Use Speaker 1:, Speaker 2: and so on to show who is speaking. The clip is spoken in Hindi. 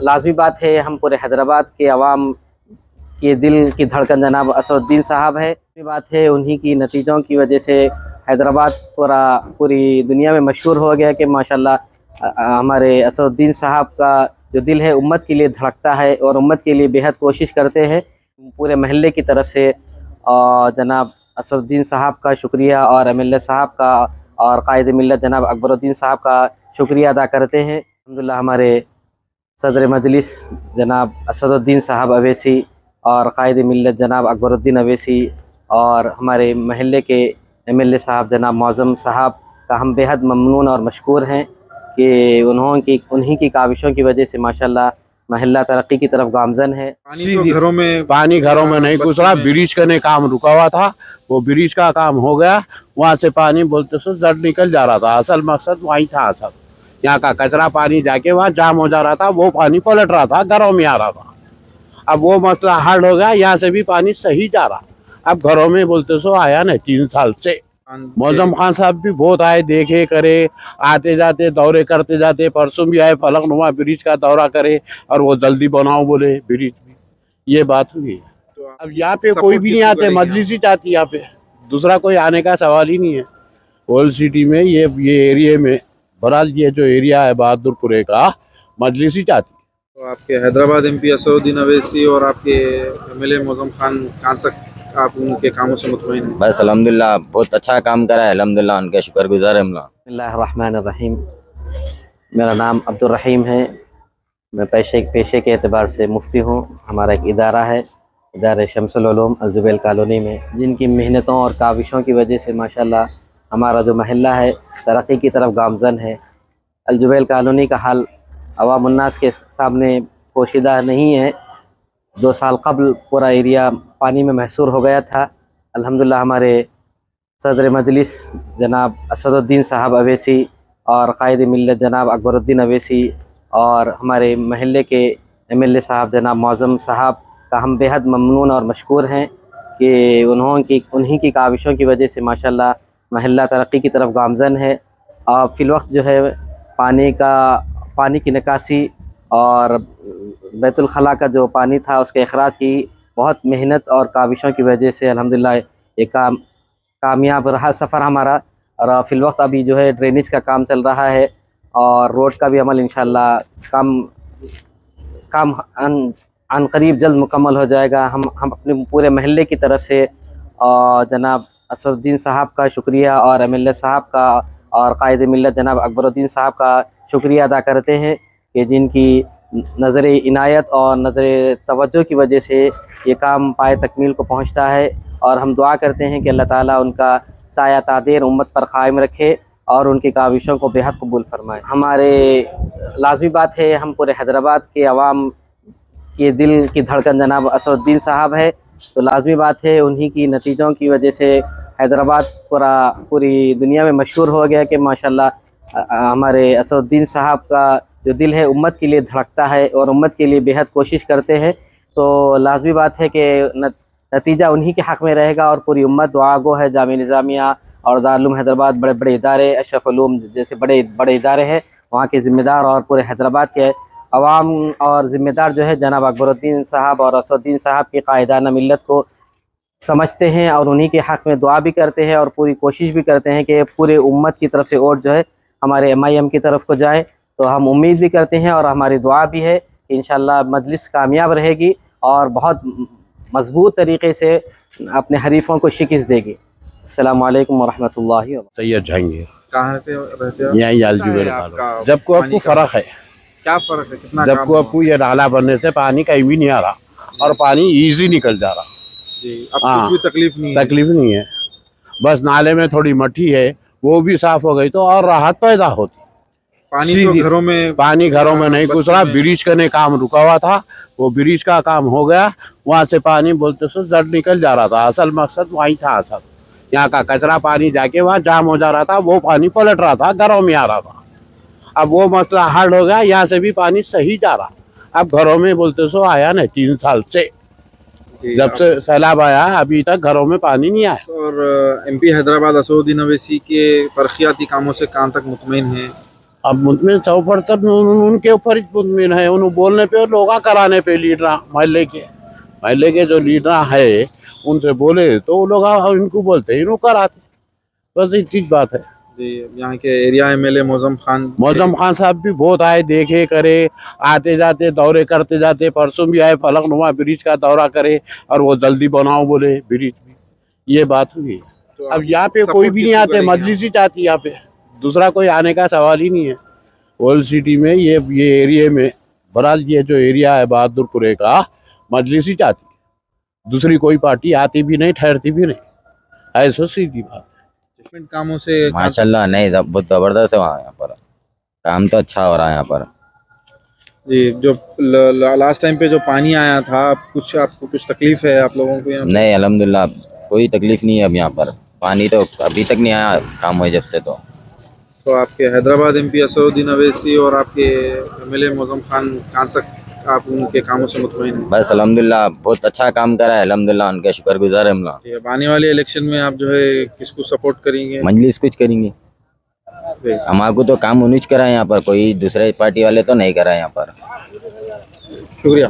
Speaker 1: लाजमी बात है, हम पूरे हैदराबाद के अवाम के दिल की धड़कन जनाब असदुद्दीन साहब है। लाजमी बात है, उन्हीं की नतीजों की वजह से हैदराबाद पूरी दुनिया में मशहूर हो गया कि माशाल्लाह हमारे असदुद्दीन साहब का जो दिल है उम्मत के लिए धड़कता है और उम्मत के लिए बेहद कोशिश करते हैं। पूरे महल्ले की तरफ से जनाब असदुद्दीन साहब का शुक्रिया और एमएलए साहब का और कायद मिल्लत जनाब अकबरुद्दीन साहब का शुक्रिया अदा करते हैं। अल्हम्दुलिल्लाह हमारे सदर मजलिस जनाब असदुद्दीन साहब अवैसी और कायद मिल्लत जनाब अकबरुद्दीन अवैसी और हमारे महल्ले के एमएलए साहब जनाब मौज़म साहब का हम बेहद ममनून और मशकूर हैं कि उन्हीं की काविशों की वजह से माशाल्लाह महल्ला तरक्की की तरफ गामजन है।
Speaker 2: पानी घरों में नहीं घुस रहा। ब्रिज का काम रुका हुआ था, वो ब्रिज का काम हो गया। वहाँ से पानी बोलते सो जड़ निकल जा रहा था। असल मकसद वही था। असल यहाँ का कचरा पानी जाके वहाँ जाम हो जा रहा था, वो पानी पलट रहा था, घरों में आ रहा था। अब वो मसला हल हो गया, यहाँ से भी पानी सही जा रहा। अब घरों में बोलते सो आया नहीं 3 साल से। मौजम खान साहब भी बहुत आए, देखे करे, आते जाते दौरे करते जाते। परसों भी आए, फलकनुमा ब्रिज का दौरा करे और वो जल्दी बनाओ बोले ब्रिज भी। ये बात हुई। अब यहाँ पे कोई भी नहीं आते, मजलिस ही चाहती यहाँ पे, दूसरा कोई आने का सवाल ही नहीं है। ओल्ड सिटी में ये एरिया में बहरहाल ये जो एरिया है बहादुरपुरे का, मजलिस ही चाहती।
Speaker 3: तो आपके हैदराबाद एमपी असदुद्दीन अवैसी और आपके एमएलए मौज़म खान कहाँ तक आप उनके कामों से मुतमईन हैं?
Speaker 4: बस अल्हम्दुलिल्लाह बहुत अच्छा काम करा है, अल्हम्दुलिल्लाह उनके शुक्रगुजार है हम लोग।
Speaker 1: बिस्मिल्लाहिर्रहमानिर्रहीम। मेरा नाम अब्दुल रहीम है। मैं पेशे के एतबार से मुफ्ती हूँ। हमारा एक इदारा है, इदारा शम्सुल उलूम अल-जुबैल कॉलोनी में, जिनकी मेहनतों और काविशों की वजह से माशाल्लाह हमारा जो महल्ला है तरक्की की तरफ गामजन है। अल-जुबैल कॉलोनी का हाल अवामुन्नास के सामने पोशीदा नहीं है। 2 साल कबल पूरा एरिया पानी में महसूर हो गया था। अल्हम्दुलिल्लाह हमारे सदर मजलिस जनाब असदुद्दीन साहब अवैसी और कायद मिल्लत जनाब अकबरुद्दीन अवैसी और हमारे महल्ले के एमएलए साहब जनाब मौज़म साहब का हम बेहद ममनून और मशकूर हैं कि उन्हीं की काविशों की वजह से माशाल्लाह महल्ला तरक्की की तरफ गामजन है। फ़िलवक्त जो है पानी की निकासी और बैतुल खला का जो पानी था उसके अखराज की बहुत मेहनत और काविशों की वजह से अल्हम्दुलिल्लाह ये काम कामयाब रहा सफ़र हमारा। और फ़िलवक्त अभी जो है ड्रेनेज का काम चल रहा है और रोड का भी अमल इंशाअल्लाह काम अनकरीब जल्द मुकम्मल हो जाएगा। हम अपने पूरे महल्ले की तरफ से जनाब असदुद्दीन साहब का शुक्रिया और एमएलए साहब का और कायद मिल्लत जनाब अकबरुद्दीन साहब का शुक्रिया अदा करते हैं कि जिनकी नज़र इनायत और नज़र तवज्जो की वजह से ये काम पाए तकमील को पहुँचता है। और हम दुआ करते हैं कि अल्लाह ताला उनका साया तादेर उम्मत पर क़ायम रखे और उनकी काविशों को बेहद कबूल फरमाए। हमारे लाजमी बात है, हम पूरे हैदराबाद के अवाम के दिल की धड़कन जनाब असदुद्दीन साहब है, तो लाजमी बात है उन्हीं की नतीजों की वजह से हैदराबाद पूरी दुनिया में मशहूर हो गया कि माशाल्लाह हमारे असदुद्दीन साहब का जो दिल है उम्मत के लिए धड़कता है और उम्मत के लिए बेहद कोशिश करते हैं। तो लाजमी बात है कि नतीजा उन्हीं के हक़ में रहेगा और पूरी उम्मत दुआ गो है। जामिया निज़ामिया और दारुल उलूम हैदराबाद बड़े बड़े इदारे, अशरफ उलूम जैसे बड़े बड़े इदारे हैं, वहाँ के ज़िम्मेदार और पूरे हैदराबाद के अवाम और ज़िम्मेदार जो है जनाब अकबरुद्दीन साहब और असदुद्दीन साहब की कायदाना मिल्लत को समझते हैं और उन्हीं के हक़ में दुआ भी करते हैं और पूरी कोशिश भी करते हैं कि पूरे उम्मत की तरफ से वोट जो है हमारे MIM की तरफ को जाए। तो हम उम्मीद भी करते हैं और हमारी दुआ भी है कि इंशाअल्लाह मजलिस कामयाब रहेगी और बहुत मजबूत तरीक़े से अपने हरीफ़ों को शिकस्त देगी। अस्सलामु अलैकुम वरहमतुल्लाहि वबरकातुहू।
Speaker 2: सैयद जहांगीर
Speaker 3: कहाँ पे रहते हो?
Speaker 2: यहीं अल-जुबैल कॉलोनी। जब को आपको फ़र्क है,
Speaker 3: क्या फ़र्क है? कितना
Speaker 2: जब को आपको ये नाला बनने से पानी कहीं भी नहीं आ रहा और पानी ईजी निकल जा रहा।
Speaker 3: जी, अब कुछ भी तकलीफ नहीं है।
Speaker 2: बस नाले में थोड़ी मट्टी है, वो भी साफ हो गई तो और राहत पैदा होती।
Speaker 3: पानी
Speaker 2: घरों में नहीं घुस रहा। ब्रिज का काम रुका हुआ था, वो ब्रिज का काम हो गया। वहाँ से पानी बोलते सो जड़ निकल जा रहा था। असल मकसद वही था। असल यहाँ का कचरा पानी जाके वहाँ जाम हो जा रहा था, वो पानी पलट रहा था, घरों में आ रहा था। अब वो मसला हल हो गया, यहाँ से भी पानी सही जा रहा। अब घरों में बोलते सो आया नहीं 3 साल से, जब से सैलाब आया अभी तक घरों में पानी नहीं आया।
Speaker 3: और एमपी हैदराबाद असदुद्दीन अवैसी के तरक्याती कामों से कहाँ तक मुतमईन हैं?
Speaker 2: अब मुतमिन 100% उनके ऊपर ही मुतमिन है। उन्हें बोलने पे और लोग कराने पे लीडर महल्ले के जो लीडर है उनसे बोले तो वो लोग इनको बोलते इनको कराते। बस एक चीज बात है।
Speaker 3: जी यहाँ के एरिया एमएलए मौजम खान
Speaker 2: साहब भी बहुत आए, देखे करे, आते जाते दौरे करते जाते। परसों भी आए, फलकनुमा ब्रिज का दौरा करे और वो जल्दी बनाओ बोले ब्रिज भी। ये बात हुई।
Speaker 3: तो
Speaker 2: अब यहाँ पे कोई भी नहीं आते, मजलिस ही चाहती यहाँ पे, दूसरा कोई आने का सवाल ही नहीं है। ओल्ड सिटी में ये एरिया में बहरहाल ये जो एरिया है बहादुरपुरे का, मजलिस ही चाहती है, दूसरी कोई पार्टी आती भी नहीं, ठहरती भी नहीं। ऐसा सीधी बात है।
Speaker 3: डेवलपमेंट कामों से
Speaker 4: माशाल्लाह नहीं बहुत जबरदस्त है वहाँ। यहाँ पर काम तो अच्छा हो रहा है यहाँ पर।
Speaker 3: जी जो लास्ट टाइम पे जो पानी आया था, आपको कुछ तकलीफ है आप लोगों को यहाँ पे?
Speaker 4: नहीं अल्हम्दुलिल्लाह कोई तकलीफ नहीं है अब यहाँ पर। पानी तो अभी तक नहीं आया काम हुए जब से।
Speaker 3: तो आपके हैदराबाद एमपी असदुद्दीन अवैसी और आपके एमएलए मौजम खान कहाँ तक आप उनके कामों से मुतमईन हैं?
Speaker 4: बस अल्हम्दुलिल्लाह बहुत अच्छा काम करा है, अल्हम्दुलिल्लाह उनके शुक्रगुजार है हम लोग।
Speaker 3: अब आने वाले इलेक्शन में आप जो है किसको सपोर्ट करेंगे?
Speaker 4: मजलिस कुछ करेंगे, हमारे तो काम उन्हीं करा है यहाँ पर, कोई दूसरे पार्टी वाले तो नहीं करा है यहाँ पर।
Speaker 3: शुक्रिया।